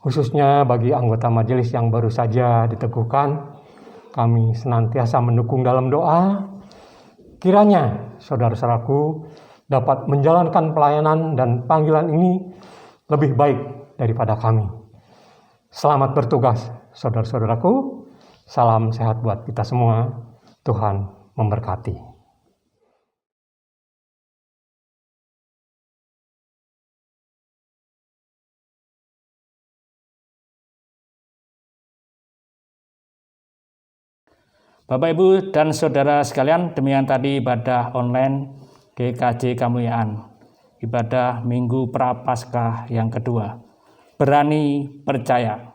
khususnya bagi anggota majelis yang baru saja diteguhkan, kami senantiasa mendukung dalam doa. Kiranya saudara-saudaraku dapat menjalankan pelayanan dan panggilan ini lebih baik daripada kami. Selamat bertugas, saudara-saudaraku. Salam sehat buat kita semua. Tuhan memberkati. Bapak, Ibu, dan Saudara sekalian, demikian tadi ibadah online GKJ Kemuliaan, ibadah Minggu Prapaskah yang kedua. Berani percaya.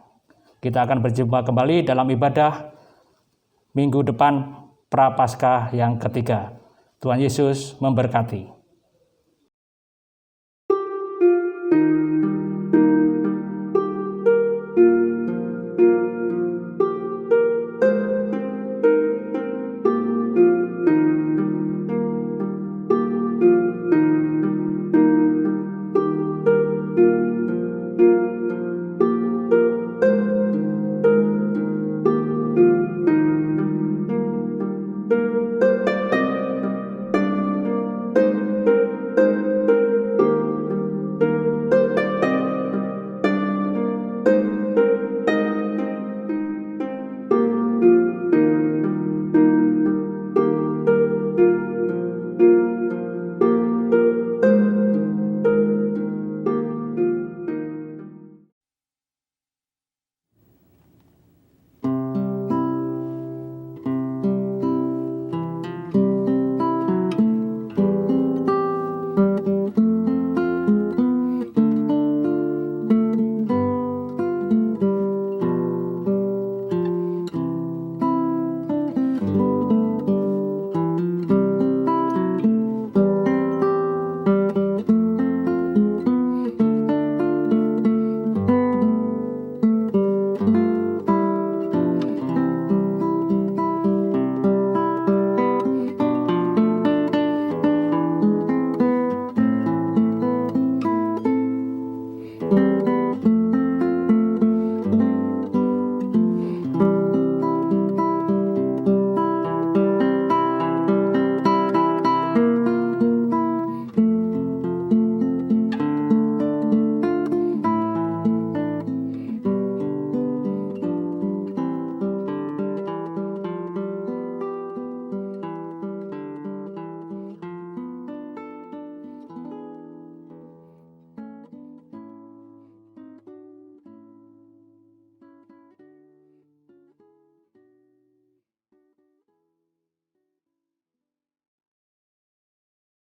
Kita akan berjumpa kembali dalam ibadah minggu depan Prapaskah yang ketiga. Tuhan Yesus memberkati.